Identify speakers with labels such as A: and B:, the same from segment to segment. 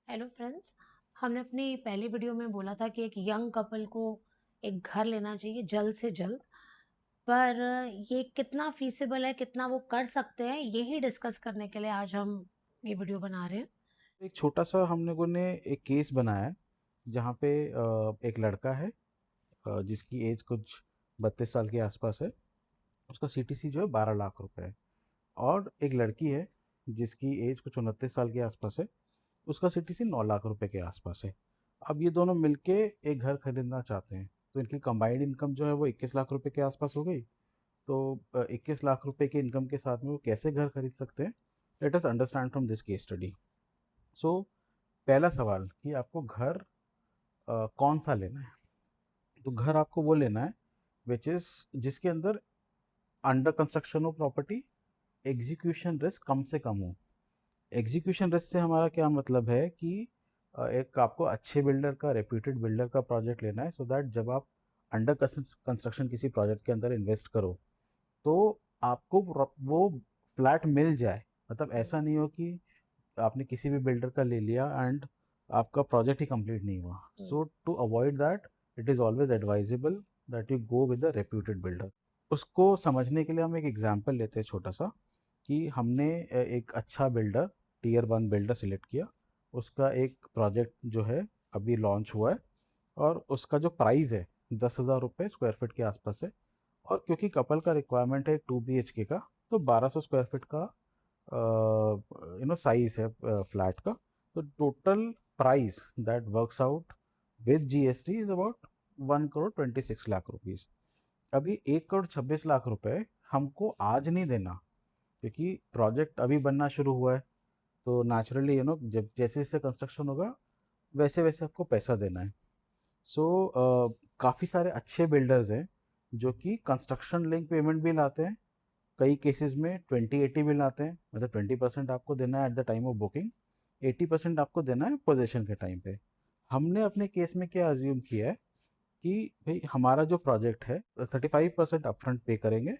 A: Hello friends. हमने अपनी पहली वीडियो में बोला था कि एक यंग कपल को एक घर लेना चाहिए जल्द से जल्द। पर ये कितना फीसिबल है, कितना वो कर सकते हैं, यही डिस्कस करने के लिए आज हम ये वीडियो बना रहे हैं।
B: एक छोटा सा हम लोगों ने एक केस बनाया है जहाँ पे एक लड़का है जिसकी एज कुछ 32 साल के आसपास है। उसका सीटीसी जो है 12 लाख रुपए है। और एक लड़की है जिसकी एज कुछ 29 साल के आसपास है। उसका सीटीसी 9 लाख रुपए के आसपास है। अब ये दोनों मिलके एक घर खरीदना चाहते हैं, तो इनकी कंबाइंड इनकम जो है वो 21 लाख रुपए के आसपास हो गई। तो 21 लाख रुपए के इनकम के साथ में वो कैसे घर खरीद सकते हैं, let us understand from this case study. So पहला सवाल कि आपको घर कौन सा लेना है। तो घर आपको वो लेना है विच इज़ जिसके अंदर अंडर कंस्ट्रक्शन हो प्रॉपर्टी, एग्जीक्यूशन रिस्क कम से कम हो। एग्जीक्यूशन रिस्क से हमारा क्या मतलब है कि एक आपको अच्छे बिल्डर का, रेप्यूटेड बिल्डर का प्रोजेक्ट लेना है, सो दैट जब आप अंडर कंस्ट्रक्शन किसी प्रोजेक्ट के अंदर इन्वेस्ट करो तो आपको वो फ्लैट मिल जाए। मतलब ऐसा नहीं हो कि आपने किसी भी बिल्डर का ले लिया एंड आपका प्रोजेक्ट ही कंप्लीट नहीं हुआ। So to avoid that, it is always advisable that you go with a reputed builder. उसको समझने के लिए हम एक एग्जांपल लेते हैं छोटा सा, कि हमने एक अच्छा बिल्डर, टीयर 1 बिल्डर सिलेक्ट किया। उसका एक प्रोजेक्ट जो है अभी लॉन्च हुआ है, और उसका जो प्राइस है 10,000 रुपये स्क्वायर फीट के आसपास है। और क्योंकि कपल का रिक्वायरमेंट है 2 BHK का, तो 1200 स्क्वायर फीट का साइज है फ्लैट का। तो total price that works out with GST is about 1 crore 26 lakh rupees. अभी 1 करोड़ 26 लाख रुपए हमको आज नहीं देना, क्योंकि प्रोजेक्ट अभी बनना शुरू हुआ है। तो नेचुरली जब जैसे जैसे कंस्ट्रक्शन होगा वैसे वैसे आपको पैसा देना है। सो काफ़ी सारे अच्छे बिल्डर्स हैं जो कि कंस्ट्रक्शन लिंक पेमेंट भी लाते हैं। कई केसेस में 20-80 भी लाते हैं, मतलब 20% आपको देना है at the time of booking, 80% आपको देना है पोजेशन के टाइम पे। हमने अपने केस में क्या अज्यूम किया है कि भाई हमारा जो प्रोजेक्ट है 35% अपफ्रंट पे करेंगे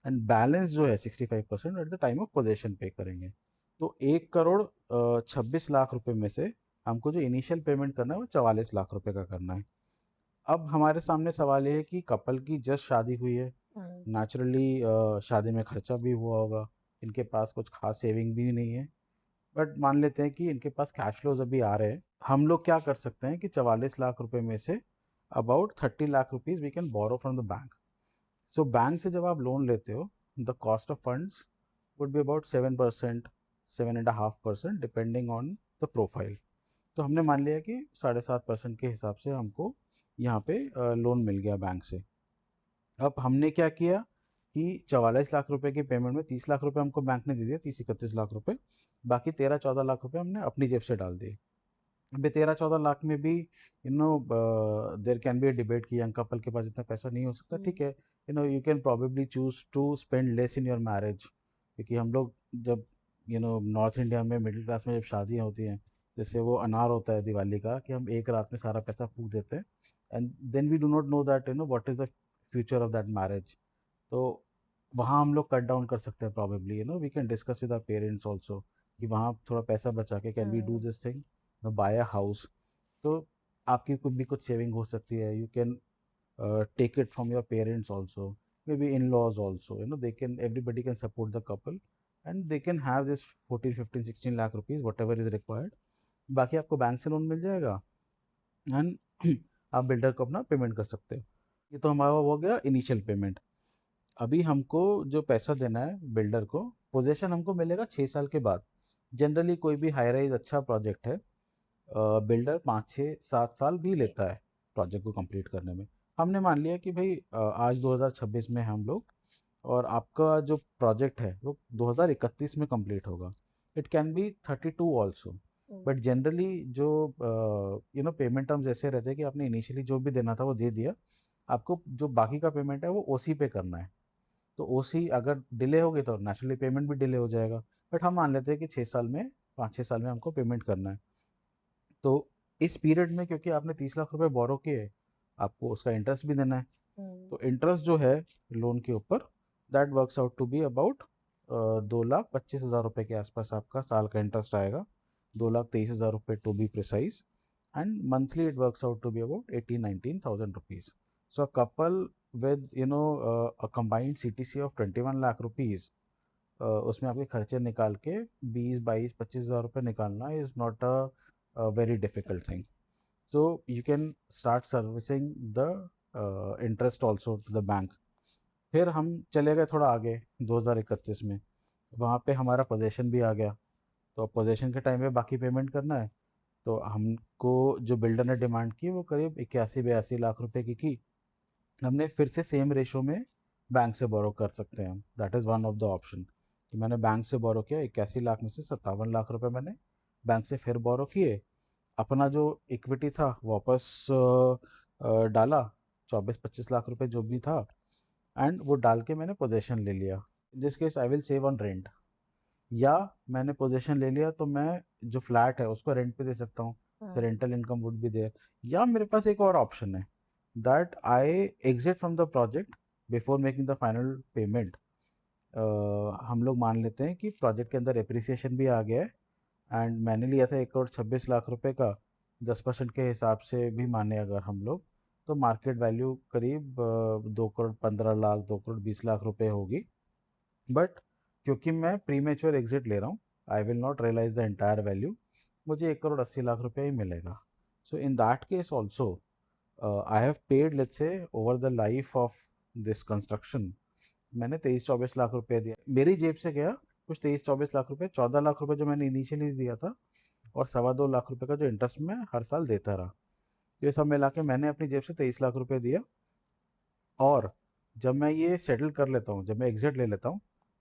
B: एंड बैलेंस जो है 65% at the time of possession पे करेंगे। तो 1 करोड़ 26 लाख रुपए में से हमको जो इनिशियल पेमेंट करना है वो 44 लाख रुपए का करना है। अब हमारे सामने सवाल ये है कि कपल की जस्ट शादी हुई है।
A: हम्म।
B: नेचुरली शादी में खर्चा भी हुआ होगा, इनके पास कुछ खास सेविंग भी नहीं है। बट मान लेते हैं कि इनके पास कैश फ्लोज अभी आ रहे हैं। हम लोग क्या कर सकते हैं कि 44 लाख रुपए में से about 30 lakh rupees we can borrow from the bank. So bank से जब आप लोन लेते हो, the cost of funds would be about 7%, 7.5% depending on the profile. तो हमने मान लिया कि 7.5% के हिसाब से हमको यहाँ पे लोन मिल गया बैंक से। अब हमने क्या किया कि 44 लाख रुपए की पेमेंट में 30 लाख रुपए हमको बैंक ने दे दिया, 30-31 लाख रुपए। बाकी 13-14 लाख रुपए हमने अपनी जेब से डाल दिए। अभी 13-14 लाख में भी there can be a debate कि यंग कपल के पास इतना पैसा नहीं हो सकता। ठीक है, you can probably choose to spend less in your marriage. क्योंकि हम लोग जब नॉर्थ इंडिया में मिडिल क्लास में जब शादियाँ होती हैं, जैसे वो अनार होता है दिवाली का, कि हम एक रात में सारा पैसा फूक देते हैं and then we do not know that what is the future of that marriage. तो वहाँ हम लोग कट डाउन कर सकते हैं probably, we can discuss with our parents also, कि वहाँ थोड़ा पैसा बचा के can we do
A: hmm.
B: This thing, buy a house. तो आपकी कुछ भी कुछ सेविंग हो सकती है। You can take it from your parents also, maybe in-laws also, they can, everybody can support the couple and they can have this 14 15 16 lakh rupees whatever is required। बाकी आपको बैंक से लोन मिल जाएगा and आप builder को अपना payment कर सकते हो। ये तो हमारा हो गया इनिशियल पेमेंट। अभी हमको जो पैसा देना है बिल्डर को, पोजेशन हमको मिलेगा 6 साल के बाद। जनरली कोई भी हाई राइज अच्छा प्रोजेक्ट है, बिल्डर 5 6 7 साल भी लेता है प्रोजेक्ट को कंप्लीट करने में। हमने मान लिया कि भाई आज 2026 में हम लोग, और आपका जो प्रोजेक्ट है वो 2031 में कंप्लीट होगा। It can be 32 also. But generally जो पेमेंट टर्म्स ऐसे रहते हैं कि आपने इनिशियली जो भी देना था वो दे दिया, आपको जो बाकी का पेमेंट है वो ओसी पे करना है। तो ओसी अगर डिले हो गई तो नेचुरली पेमेंट भी डिले हो जाएगा। बट हम मान लेते हैं कि 6 साल में, 5 6 साल में हमको पेमेंट करना है। तो इस पीरियड में क्योंकि आपने 30 लाख रुपए बोरो किए, आपको उसका इंटरेस्ट भी देना है।
A: हम्म।
B: तो इंटरेस्ट जो है लोन के ऊपर, that works out to be about 2,25,000 रुपये के आसपास आपका साल का इंटरेस्ट आएगा। ₹2,23,000 to be precise, and monthly it works out to be about 18-19,000 rupees. So a couple with a combined CTC of 21 lakh rupees, उसमें आपके खर्चे निकाल के 20-22-25,000 रुपये निकालना is not a very difficult thing. So you can start servicing the interest also to the bank. फिर हम चले गए थोड़ा आगे 2031 में, वहाँ पे हमारा पोजेशन भी आ गया. तो पोजेशन के टाइम पे बाकी पेमेंट करना है, तो हमको जो बिल्डर ने डिमांड की वो करीब 81-82 लाख रुपए की. हमने फिर से सेम रेशो में बैंक से बोरो कर सकते हैं हम. That is one of the option कि मैंने बैंक से बोरो किया, 81 लाख में से 57 लाख रुपए मैंने बैंक से फिर बोरो किए, अपना जो इक्विटी था वापस डाला, 24-25 लाख रुपए जो भी था, एंड वो डाल के मैंने पोजेशन ले लिया. इन this case I will save on rent. या मैंने पोजेशन ले लिया तो मैं जो फ्लैट है उसको रेंट पे दे सकता हूँ, so rental income would be there. या मेरे पास एक और ऑप्शन है that I exit from the project before making the final payment. हम लोग मान लेते हैं कि प्रोजेक्ट के अंदर एप्रिसिएशन भी आ गया है, एंड मैंने लिया था 1,26,00,000 रुपए का. 10% के हिसाब से भी माने अगर हम लोग, तो मार्केट वैल्यू करीब 2,15,00,000 2,20,00,000 रुपए होगी. बट क्योंकि मैं प्री मेच्योर एग्जिट ले रहा हूँ, I will not realise the entire value, मुझे 1,80,00,000 ही मिलेगा. So in that case also I have paid let's say over the life of this construction, मैंने 23-24 लाख रुपए दिया, मेरी जेब से गया कुछ 23-24 लाख रुपए, 14 लाख रुपए जो मैंने इनिशियली दिया था, और 2.25 लाख रुपए का जो इंटरेस्ट मैं हर साल देता रहा. तो ये सब मिला के मैंने अपनी जेब से 23 लाख रुपए दिया. और जब मैं ये सेटल कर लेता हूँ, जब मैं एग्जिट ले लेता हूँ,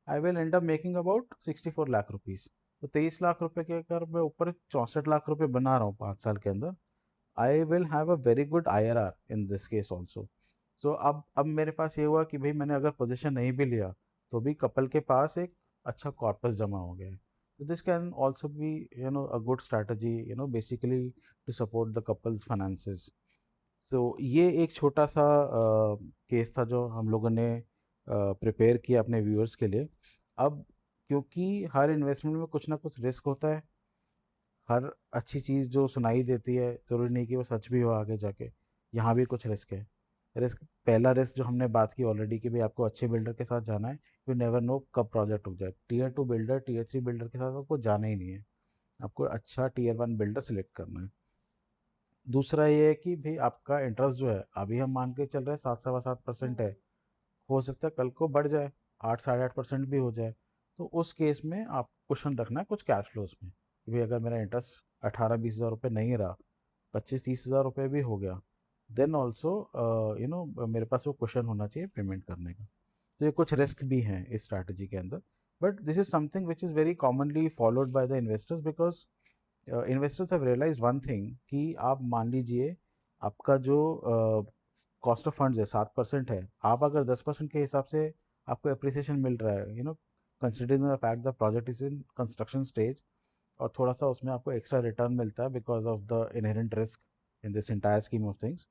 B: I will and up making about 64 lakh rupees. तो 23 लाख रुपए के अगर मैं ऊपर 64 लाख रुपए बना रहा हूँ 5 साल के अंदर, I will have a very good IRR in this case also. So अब मेरे पास ये हुआ कि भाई मैंने अगर पोजीशन नहीं भी लिया तो भी कपल के पास एक अच्छा कॉर्पस जमा हो गया है. तो this can also be a good strategy basically to support the couple's finances. So ये एक छोटा सा केस था जो हम लोगों ने प्रिपेयर किया अपने व्यूअर्स के लिए. अब क्योंकि हर इन्वेस्टमेंट में कुछ ना कुछ रिस्क होता है, हर अच्छी चीज़ जो सुनाई देती है ज़रूरी नहीं कि वो सच भी हो आगे जाके. यहाँ भी कुछ रिस्क है. पहला रिस्क जो हमने बात की ऑलरेडी कि भाई आपको अच्छे बिल्डर के साथ जाना है, यू नेवर नो कब प्रोजेक्ट उग जाए. Tier 2 बिल्डर, Tier 3 बिल्डर के साथ आपको जाना ही नहीं है, आपको अच्छा Tier 1 बिल्डर सेलेक्ट करना है. दूसरा ये है कि भाई आपका इंटरेस्ट जो है अभी हम मान के चल रहे हैं 7-7.25% है, हो सकता है कल को बढ़ जाए 8-8.5% भी हो जाए. तो उस केस में आप कुशन रखना है कुछ कैश फ्लोज में कि भाई अगर मेरा इंटरेस्ट 18-20 हज़ार रुपये नहीं रहा, 25-30 हज़ार रुपये भी हो गया, देन ऑल्सो मेरे पास वो क्वेश्चन होना चाहिए पेमेंट करने का. तो ये कुछ रिस्क भी हैं इस स्ट्रैटेजी के अंदर, but this is something which is very commonly followed by the investors, because investors have realise one thing कि आप मान लीजिए आपका जो कॉस्ट ऑफ फंड्स है 7% है, आप अगर 10% के हिसाब से आपको अप्रिसिएशन मिल रहा है, considering the fact the project is in construction stage, और थोड़ा सा उसमें आपको एक्स्ट्रा रिटर्न मिलता है because of the inherent risk in this entire scheme of things,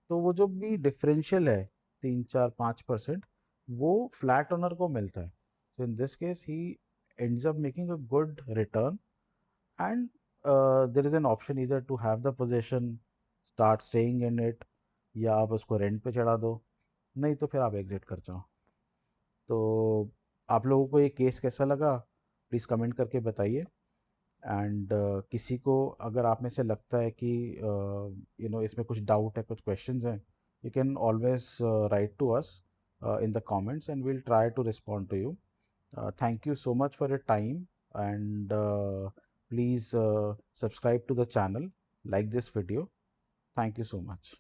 B: तो वो जो भी डिफरेंशियल है 3-4-5% वो फ्लैट ओनर को मिलता है. So in this case he ends up making a good return, and there is an option इधर to have the position, start staying in it, या आप उसको रेंट पे चढ़ा दो, नहीं तो फिर आप एग्जिट कर जाओ. तो आप लोगों को ये केस कैसा लगा प्लीज़ कमेंट करके बताइए. एंड किसी को अगर आप में से लगता है कि इसमें कुछ डाउट है, कुछ क्वेश्चंस हैं, you can always write to us in the comments and we'll try to respond to you. Thank you so much for your time, and please subscribe to the channel, like this video. Thank you so much.